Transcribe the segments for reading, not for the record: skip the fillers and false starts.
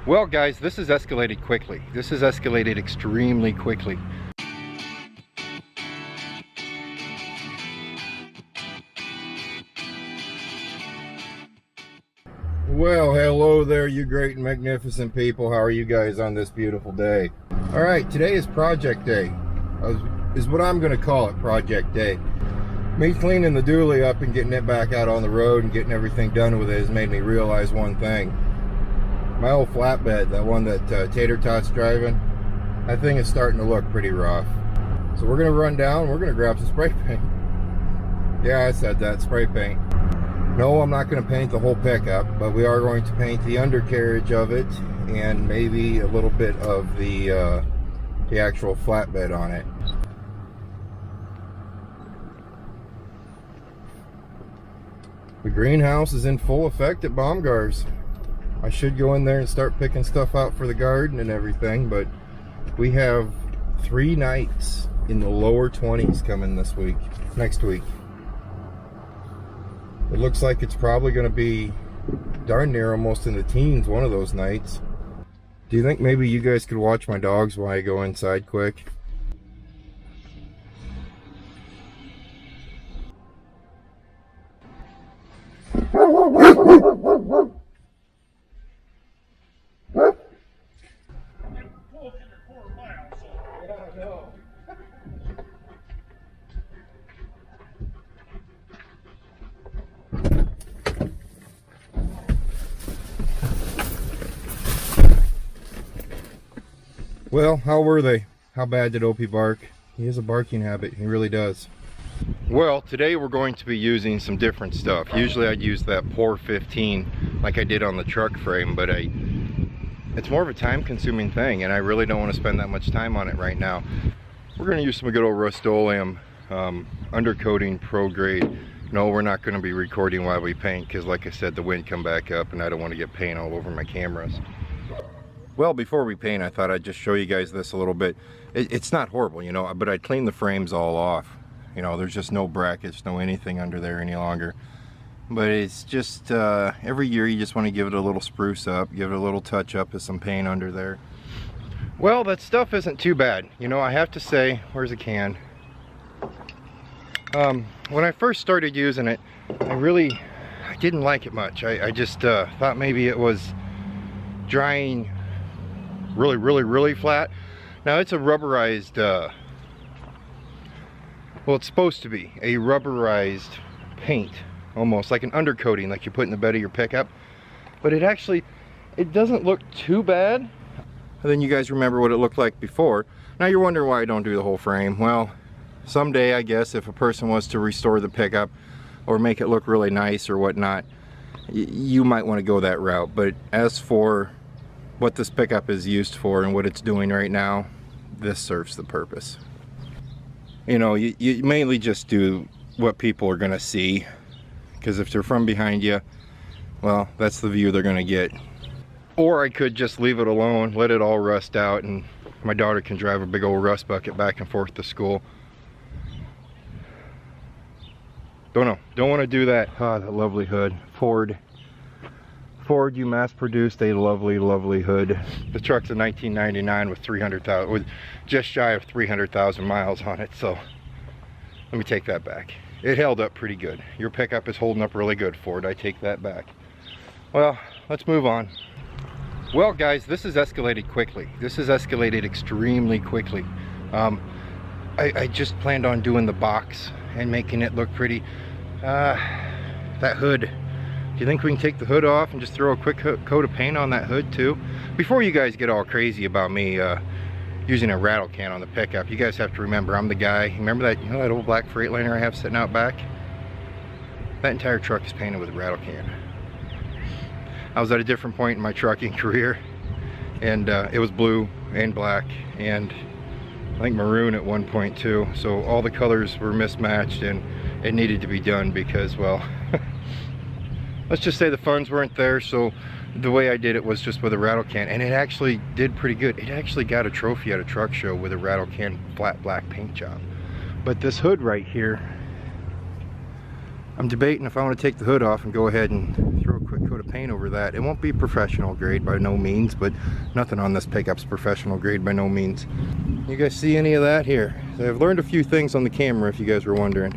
Well guys, this has escalated quickly. This has escalated extremely quickly. Well, hello there, you great and magnificent people. How are you guys on this beautiful day? All right, today is project day, is what I'm going to call it, project day. Me cleaning the dually up and getting it back out on the road and getting everything done with it has made me realize one thing. My old flatbed, that one that Tater Tot's driving, that thing is starting to look pretty rough. So we're going to run down, we're going to grab some spray paint. Yeah, I said that, spray paint. No, I'm not going to paint the whole pickup, but we are going to paint the undercarriage of it and maybe a little bit of the actual flatbed on it. The greenhouse is in full effect at Baumgart's. I should go in there and start picking stuff out for the garden and everything, but we have 3 nights in the lower 20s coming next week. It looks like it's probably going to be darn near almost in the teens one of those nights. Do you think maybe you guys could watch my dogs while I go inside quick? Well, how were they? How bad did Opie bark? He has a barking habit, he really does. Well, today we're going to be using some different stuff. Usually I'd use that Pour 15 like I did on the truck frame, but it's more of a time-consuming thing, and I really don't want to spend that much time on it right now. We're going to use some good old Rust-Oleum undercoating pro grade. No, we're not going to be recording while we paint because, like I said, the wind come back up and I don't want to get paint all over my cameras. Well, before we paint, I thought I'd just show you guys this a little bit. It's not horrible, you know, but I cleaned the frames all off. You know, there's just no brackets, no anything under there any longer. But it's just, every year you just want to give it a little spruce up, give it a little touch up with some paint under there. Well, that stuff isn't too bad. You know, I have to say, where's the can? When I first started using it, I didn't like it much. I just thought maybe it was drying really flat. Now it's a rubberized, well, it's supposed to be a rubberized paint, almost like an undercoating like you put in the bed of your pickup, but it doesn't look too bad. And then you guys remember what it looked like before. Now you're wondering why I don't do the whole frame. Well, someday I guess if a person was to restore the pickup or make it look really nice or whatnot, you might want to go that route. But as for what this pickup is used for and what it's doing right now, this serves the purpose. You know, you mainly just do what people are going to see, because if they're from behind you, well, that's the view they're going to get. Or I could just leave it alone, let it all rust out, and my daughter can drive a big old rust bucket back and forth to school. Don't want to do that. Ah, that lovely hood. Ford, you mass-produced a lovely hood. The truck's a 1999 with just shy of 300,000 miles on it, so let me take that back. It held up pretty good. Your pickup is holding up really good, Ford. I take that back. Well, let's move on. Well, guys, this has escalated quickly. This has escalated extremely quickly. I just planned on doing the box and making it look pretty. That hood. Do you think we can take the hood off and just throw a quick coat of paint on that hood too? Before you guys get all crazy about me using a rattle can on the pickup, you guys have to remember I'm the guy. Remember that, you know, that old black Freightliner I have sitting out back? That entire truck is painted with a rattle can. I was at a different point in my trucking career, and it was blue and black and I think maroon at one point too. So all the colors were mismatched and it needed to be done because, well, let's just say the funds weren't there, so the way I did it was just with a rattle can, and it actually did pretty good. It actually got a trophy at a truck show with a rattle can flat black paint job. But this hood right here, I'm debating if I want to take the hood off and go ahead and throw a quick coat coat of paint over that. It won't be professional grade by no means, but nothing on this pickup's professional grade by no means. You guys see any of that here? So I've learned a few things on the camera, if you guys were wondering.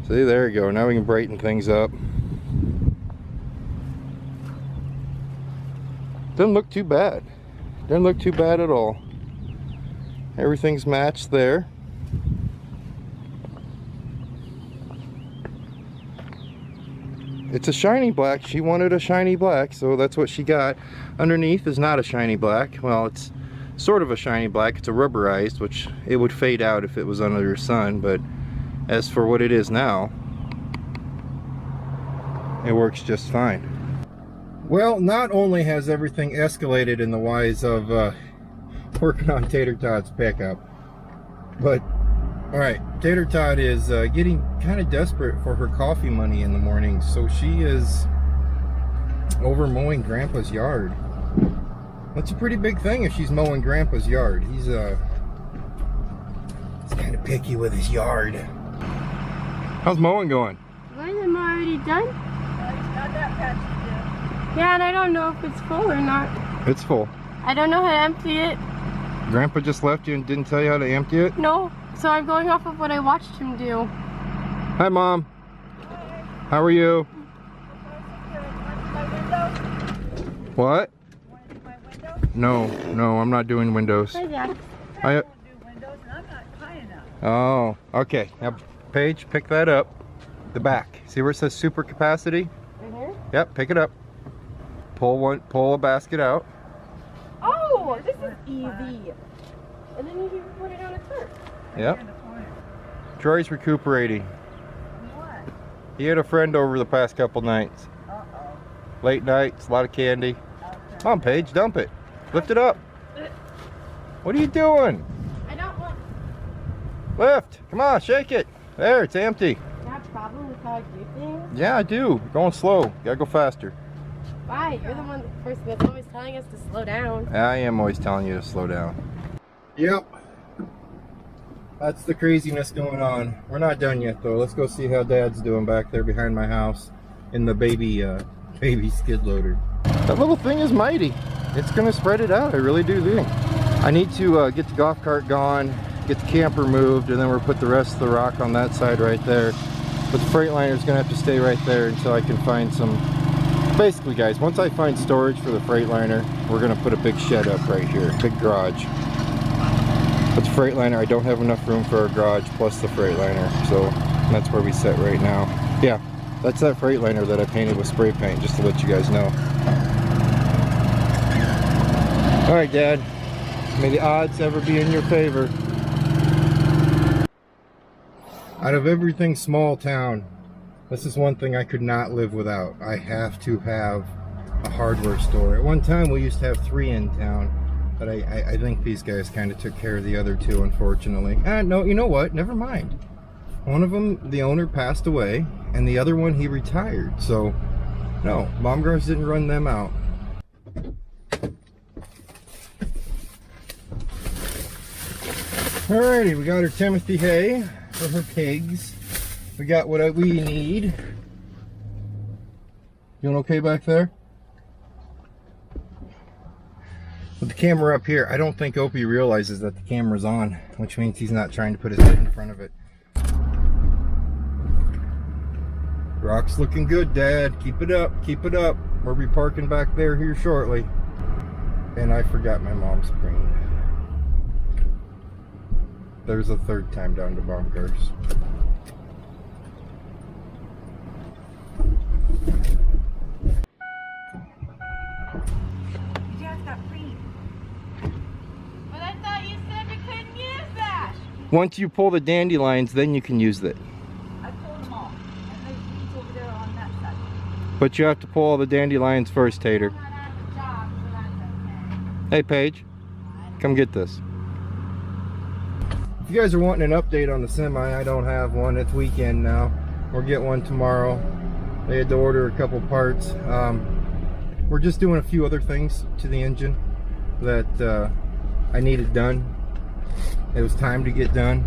See, there you go. Now we can brighten things up. Doesn't look too bad. Doesn't look too bad at all. Everything's matched there. It's a shiny black. She wanted a shiny black, so that's what she got. Underneath is not a shiny black. Well, it's sort of a shiny black. It's a rubberized, which it would fade out if it was under the sun, but as for what it is now, it works just fine. Well, not only has everything escalated in the wise of working on Tater Tot's pickup, but alright, Tater Tot is getting kind of desperate for her coffee money in the morning, so she is over mowing Grandpa's yard. That's a pretty big thing if she's mowing Grandpa's yard. He's kind of picky with his yard. How's mowing going? Good, I'm already done. It's not that patch to do. Yeah, and I don't know if it's full or not. It's full. I don't know how to empty it. Grandpa just left you and didn't tell you how to empty it? No, so I'm going off of what I watched him do. Hi, Mom. Hi. How are you? What? No, I'm not doing windows. Hi, Dad. I don't do windows and I'm not high enough. Oh, okay. Now, Paige, pick that up. The back. See where it says super capacity? Mm-hmm. Yep, pick it up. Pull a basket out. Oh, this is easy. And then you can put it on a tarp. Yep. In the corner. Troy's recuperating. What? He had a friend over the past couple nights. Uh-oh. Late nights, a lot of candy. Okay. Come on, Paige, dump it. Lift it up. What are you doing? I don't want... Lift. Come on, shake it. There, it's empty. You have a problem with how I do things? Yeah, I do. You're going slow. Gotta go faster. Why? You're the person that's always telling us to slow down. I am always telling you to slow down. Yep. That's the craziness going on. We're not done yet, though. Let's go see how Dad's doing back there behind my house in the baby skid loader. That little thing is mighty. It's gonna spread it out. I really do think. I need to get the golf cart gone, get the camper moved, and then we'll put the rest of the rock on that side right there. But the Freightliner's gonna have to stay right there until I can find some. Basically, guys, once I find storage for the Freightliner, we're gonna put a big shed up right here, big garage. But the Freightliner, I don't have enough room for our garage plus the Freightliner, so that's where we sit right now. Yeah, that's that Freightliner that I painted with spray paint, just to let you guys know. All right, Dad. May the odds ever be in your favor. Out of everything small town, this is one thing I could not live without. I have to have a hardware store. At one time, we used to have 3 in town, but I think these guys kind of took care of the other 2, unfortunately. No, you know what? Never mind. One of them, the owner passed away, and the other one, he retired. So, no, Baumgars didn't run them out. Alrighty, we got our Timothy hay for her pigs. We got what we need. Doing okay back there? With the camera up here, I don't think Opie realizes that the camera's on, which means he's not trying to put his head in front of it. Rock's looking good, Dad. Keep it up, keep it up. We'll be parking back there here shortly. And I forgot my mom's screen. There's a 3rd time down to Baumgars. You just got free. But I thought you said we couldn't use that. Once you pull the dandelions, then you can use it. I pulled them all. And there's weeds over there on that side. But you have to pull all the dandelions first, Tater. I'm not out of the job, so that's okay. Hey, Paige, come get this. If you guys are wanting an update on the semi, I don't have one. It's weekend now. We'll get one tomorrow. They had to order a couple parts. We're just doing a few other things to the engine that I needed done. It was time to get done.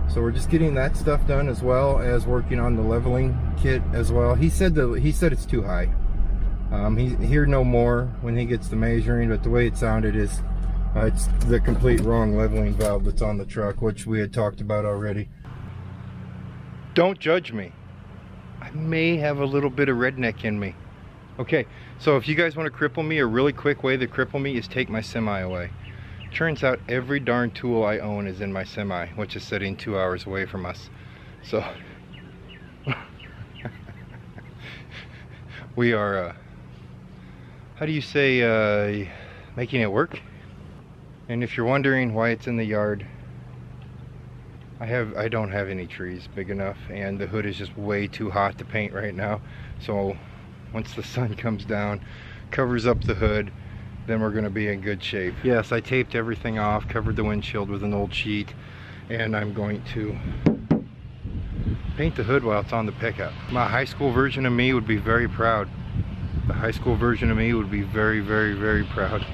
So we're just getting that stuff done, as well as working on the leveling kit as well. He said it's too high. He'll know more when he gets the measuring, but the way it sounded is it's the complete wrong leveling valve that's on the truck, which we had talked about already. Don't judge me. I may have a little bit of redneck in me. Okay, so if you guys want to cripple me, a really quick way to cripple me is take my semi away. Turns out every darn tool I own is in my semi, which is sitting 2 hours away from us. So we are how do you say, making it work? And if you're wondering why it's in the yard, I don't have any trees big enough, and the hood is just way too hot to paint right now. So once the sun comes down, covers up the hood, then we're going to be in good shape. Yes, I taped everything off, covered the windshield with an old sheet, and I'm going to paint the hood while it's on the pickup. My high school version of me would be very proud. The high school version of me would be very, very, very proud.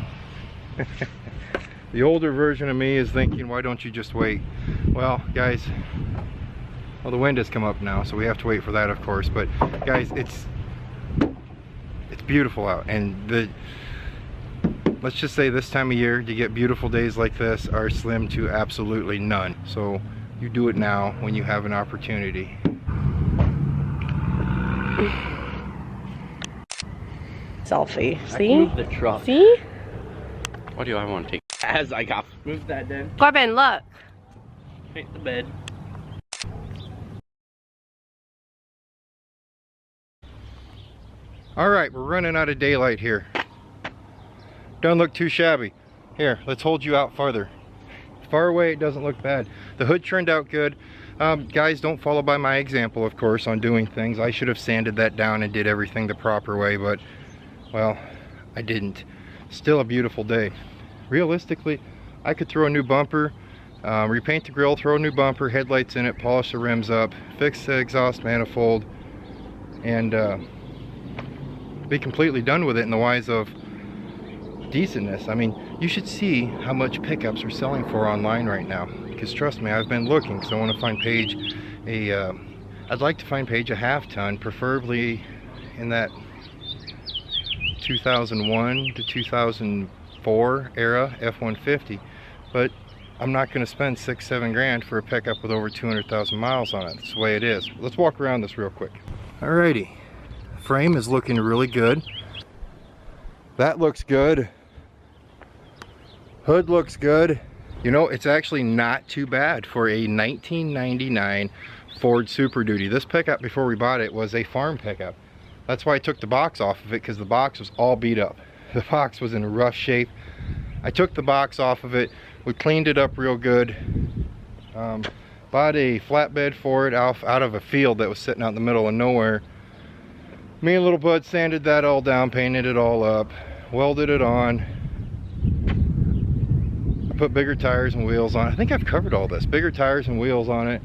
The older version of me is thinking, why don't you just wait? Well, guys, well, the wind has come up now, so we have to wait for that, of course. But guys, it's beautiful out, and let's just say this time of year to get beautiful days like this are slim to absolutely none. So you do it now when you have an opportunity. Selfie. I See? can move the truck. See? What do I want to take? As I got move that then. Corbin, look. Paint the bed. All right, we're running out of daylight here. Don't look too shabby. Here, let's hold you out farther. Far away, it doesn't look bad. The hood turned out good. Guys, don't follow by my example, of course, on doing things. I should have sanded that down and did everything the proper way, but, well, I didn't. Still a beautiful day. Realistically, I could throw a new bumper, repaint the grill, throw a new bumper, headlights in it, polish the rims up, fix the exhaust manifold, and be completely done with it in the wise of decentness. I mean, you should see how much pickups are selling for online right now, because trust me, I've been looking, because I want to find Paige I'd like to find Paige a half-ton, preferably in that 2001 to 2004 era F-150, but I'm not going to spend $6-7 grand for a pickup with over 200,000 miles on it. That's the way it is. Let's walk around this real quick. Alrighty, frame is looking really good. That looks good. Hood looks good. You know, it's actually not too bad for a 1999 Ford Super Duty. This pickup, before we bought it, was a farm pickup. That's why I took the box off of it, because the box was all beat up. The box was in rough shape. I took the box off of it. We cleaned it up real good. Bought a flatbed for it out of a field that was sitting out in the middle of nowhere. Me and little bud sanded that all down, painted it all up, welded it on. I put bigger tires and wheels on it. I think I've covered all this. Bigger tires and wheels on it.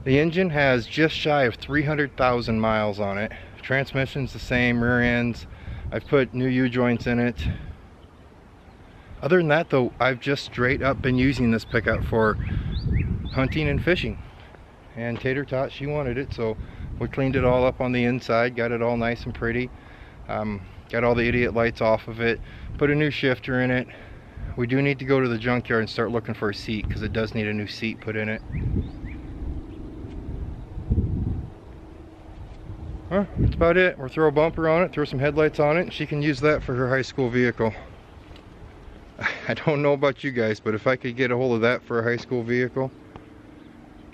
The engine has just shy of 300,000 miles on it. Transmission's the same, rear ends. I've put new U-joints in it. Other than that though, I've just straight up been using this pickup for hunting and fishing. And Tater Tot, she wanted it, so we cleaned it all up on the inside, got it all nice and pretty. Got all the idiot lights off of it, put a new shifter in it. We do need to go to the junkyard and start looking for a seat, because it does need a new seat put in it. That's about it. We'll throw a bumper on it, throw some headlights on it, and she can use that for her high school vehicle. I don't know about you guys, but if I could get a hold of that for a high school vehicle,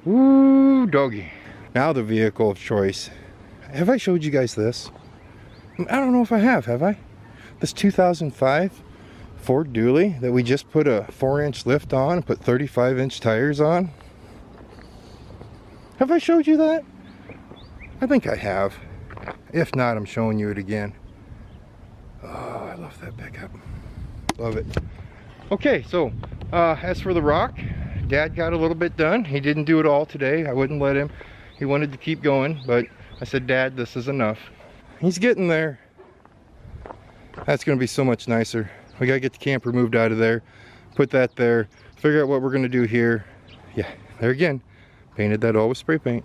woo doggy. Now the vehicle of choice. Have I showed you guys this? I don't know if I have I? This 2005 Ford Dually that we just put a 4-inch lift on and put 35-inch tires on. Have I showed you that? I think I have. If not, I'm showing you it again. Oh, I love that pickup. Love it. Okay, so as for the rock, Dad got a little bit done. He didn't do it all today. I wouldn't let him. He wanted to keep going, but I said, Dad, this is enough. He's getting there. That's going to be so much nicer. We got to get the camper moved out of there, put that there, figure out what we're going to do here. Yeah, there again, Painted that all with spray paint.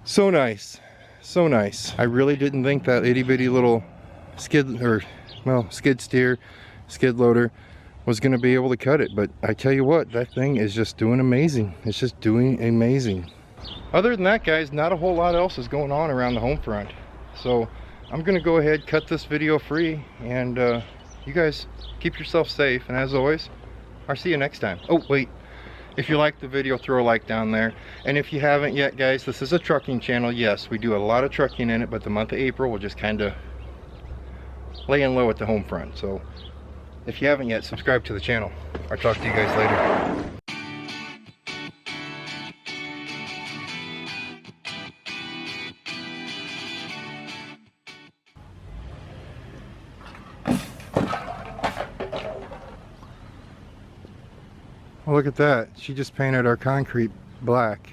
So nice. So nice. I really didn't think that itty bitty little skid steer, skid loader was going to be able to cut it, but I tell you what, that thing is just doing amazing. It's just doing amazing. Other than that, guys, not a whole lot else is going on around the home front. So I'm going to go ahead, cut this video free, and you guys keep yourself safe, and as always, I'll see you next time. Oh wait, if you liked the video, throw a like down there, and if you haven't yet, guys, this is a trucking channel. Yes, we do a lot of trucking in it, but the month of April we're just kind of laying low at the home front. So if you haven't yet, subscribe to the channel. I'll talk to you guys later. Well, look at that. She just painted our concrete black.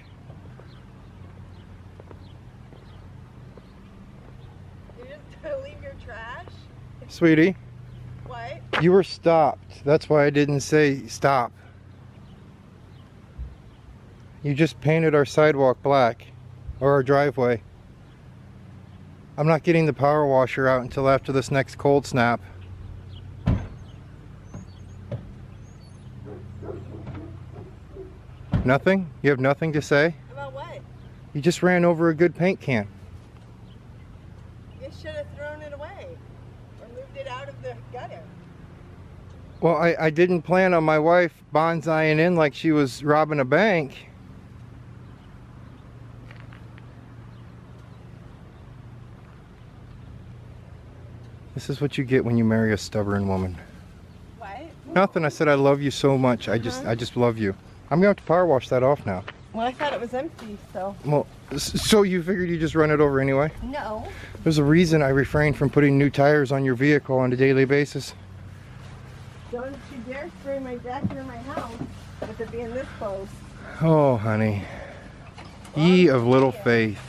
You just leave your trash? Sweetie, What? you were stopped. That's why I didn't say stop. You just painted our sidewalk black, or our driveway. I'm not getting the power washer out until after this next cold snap. Nothing? You have nothing to say? About what? You just ran over a good paint can. You should have thrown it away or moved it out of the gutter. Well, I didn't plan on my wife bonsaiing in like she was robbing a bank. This is what you get when you marry a stubborn woman. What? Nothing. I said I love you so much. I just love you. I'm gonna have to power wash that off now. Well, I thought it was empty, so. Well, so you figured you just run it over anyway? No. There's a reason I refrain from putting new tires on your vehicle on a daily basis. Don't you dare spray my deck near my house with it being this close. Oh, honey. Ye of little faith.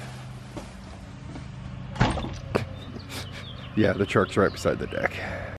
Yeah, the truck's right beside the deck.